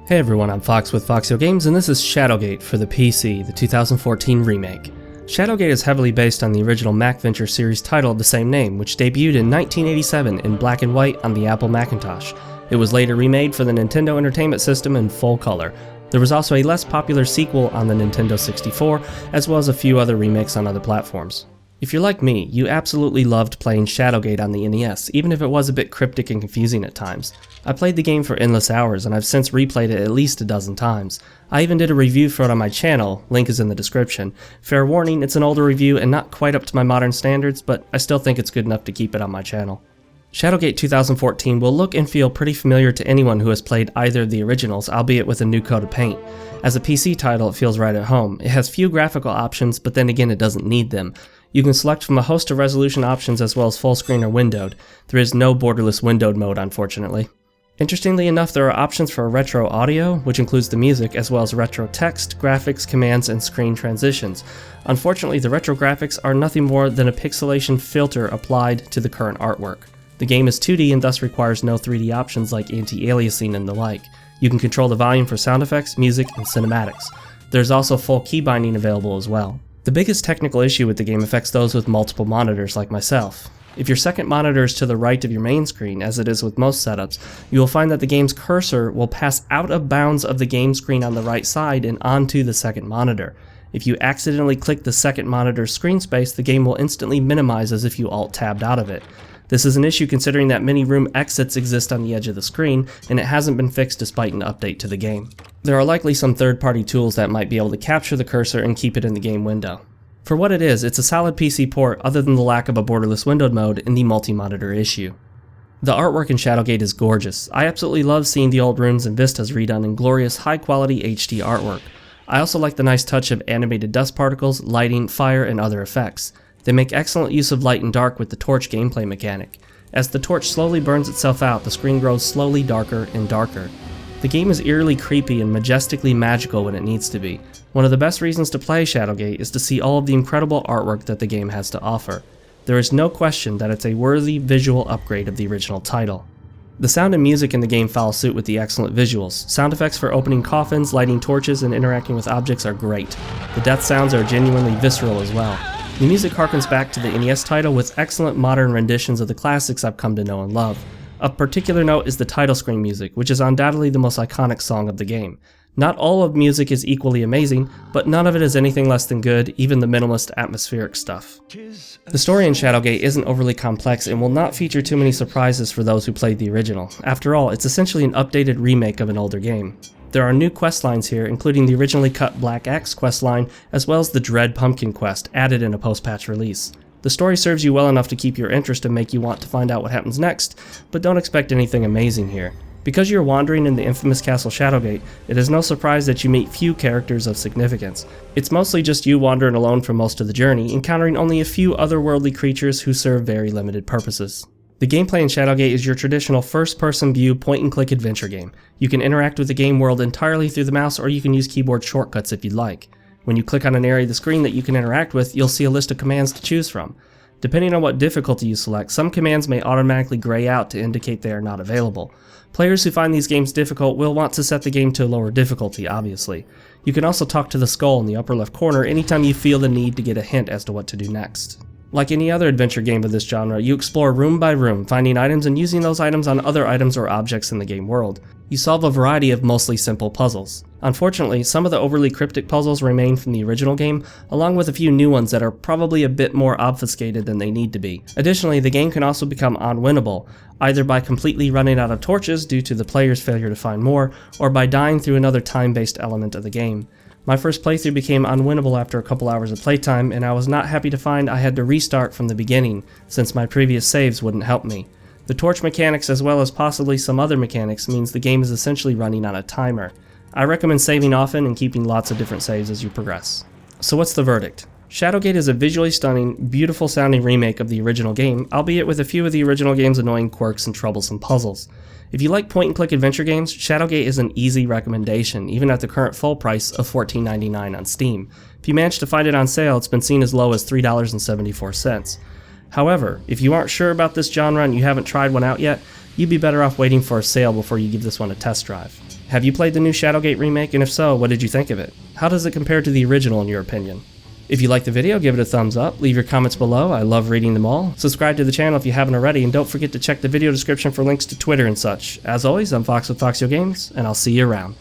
Hey everyone, I'm Fox with FoxeoGames, and this is Shadowgate for the PC, the 2014 remake. Shadowgate is heavily based on the original MacVenture series title of the same name, which debuted in 1987 in black and white on the Apple Macintosh. It was later remade for the Nintendo Entertainment System in full color. There was also a less popular sequel on the Nintendo 64, as well as a few other remakes on other platforms. If you're like me, you absolutely loved playing Shadowgate on the NES, even if it was a bit cryptic and confusing at times. I played the game for endless hours, and I've since replayed it at least a dozen times. I even did a review for it on my channel, link is in the description. Fair warning, it's an older review and not quite up to my modern standards, but I still think it's good enough to keep it on my channel. Shadowgate 2014 will look and feel pretty familiar to anyone who has played either of the originals, albeit with a new coat of paint. As a PC title, it feels right at home. It has few graphical options, but then again it doesn't need them. You can select from a host of resolution options as well as full screen or windowed. There is no borderless windowed mode, unfortunately. Interestingly enough, there are options for retro audio, which includes the music, as well as retro text, graphics, commands, and screen transitions. Unfortunately, the retro graphics are nothing more than a pixelation filter applied to the current artwork. The game is 2D and thus requires no 3D options like anti-aliasing and the like. You can control the volume for sound effects, music, and cinematics. There's also full key binding available as well. The biggest technical issue with the game affects those with multiple monitors like myself. If your second monitor is to the right of your main screen, as it is with most setups, you will find that the game's cursor will pass out of bounds of the game screen on the right side and onto the second monitor. If you accidentally click the second monitor's screen space, the game will instantly minimize as if you alt-tabbed out of it. This is an issue considering that many room exits exist on the edge of the screen, and it hasn't been fixed despite an update to the game. There are likely some third-party tools that might be able to capture the cursor and keep it in the game window. For what it is, it's a solid PC port other than the lack of a borderless windowed mode and the multi-monitor issue. The artwork in Shadowgate is gorgeous. I absolutely love seeing the old rooms and vistas redone in glorious high-quality HD artwork. I also like the nice touch of animated dust particles, lighting, fire, and other effects. They make excellent use of light and dark with the torch gameplay mechanic. As the torch slowly burns itself out, the screen grows slowly darker and darker. The game is eerily creepy and majestically magical when it needs to be. One of the best reasons to play Shadowgate is to see all of the incredible artwork that the game has to offer. There is no question that it's a worthy visual upgrade of the original title. The sound and music in the game follow suit with the excellent visuals. Sound effects for opening coffins, lighting torches, and interacting with objects are great. The death sounds are genuinely visceral as well. The music harkens back to the NES title with excellent modern renditions of the classics I've come to know and love. Of particular note is the title screen music, which is undoubtedly the most iconic song of the game. Not all of music is equally amazing, but none of it is anything less than good, even the minimalist atmospheric stuff. The story in Shadowgate isn't overly complex and will not feature too many surprises for those who played the original. After all, it's essentially an updated remake of an older game. There are new quest lines here, including the originally cut Black Axe quest line, as well as the Dread Pumpkin quest, added in a post-patch release. The story serves you well enough to keep your interest and make you want to find out what happens next, but don't expect anything amazing here. Because you're wandering in the infamous Castle Shadowgate, it is no surprise that you meet few characters of significance. It's mostly just you wandering alone for most of the journey, encountering only a few otherworldly creatures who serve very limited purposes. The gameplay in Shadowgate is your traditional first-person view point-and-click adventure game. You can interact with the game world entirely through the mouse, or you can use keyboard shortcuts if you'd like. When you click on an area of the screen that you can interact with, you'll see a list of commands to choose from. Depending on what difficulty you select, some commands may automatically gray out to indicate they are not available. Players who find these games difficult will want to set the game to a lower difficulty, obviously. You can also talk to the skull in the upper left corner anytime you feel the need to get a hint as to what to do next. Like any other adventure game of this genre, you explore room by room, finding items and using those items on other items or objects in the game world. You solve a variety of mostly simple puzzles. Unfortunately, some of the overly cryptic puzzles remain from the original game, along with a few new ones that are probably a bit more obfuscated than they need to be. Additionally, the game can also become unwinnable, either by completely running out of torches due to the player's failure to find more, or by dying through another time-based element of the game. My first playthrough became unwinnable after a couple hours of playtime, and I was not happy to find I had to restart from the beginning, since my previous saves wouldn't help me. The torch mechanics, as well as possibly some other mechanics, means the game is essentially running on a timer. I recommend saving often and keeping lots of different saves as you progress. So what's the verdict? Shadowgate is a visually stunning, beautiful sounding remake of the original game, albeit with a few of the original game's annoying quirks and troublesome puzzles. If you like point-and-click adventure games, Shadowgate is an easy recommendation, even at the current full price of $14.99 on Steam. If you manage to find it on sale, it's been seen as low as $3.74. However, if you aren't sure about this genre and you haven't tried one out yet, you'd be better off waiting for a sale before you give this one a test drive. Have you played the new Shadowgate remake, and if so, what did you think of it? How does it compare to the original in your opinion? If you liked the video, give it a thumbs up, leave your comments below, I love reading them all. Subscribe to the channel if you haven't already, and don't forget to check the video description for links to Twitter and such. As always, I'm Fox with FoxeoGames, and I'll see you around.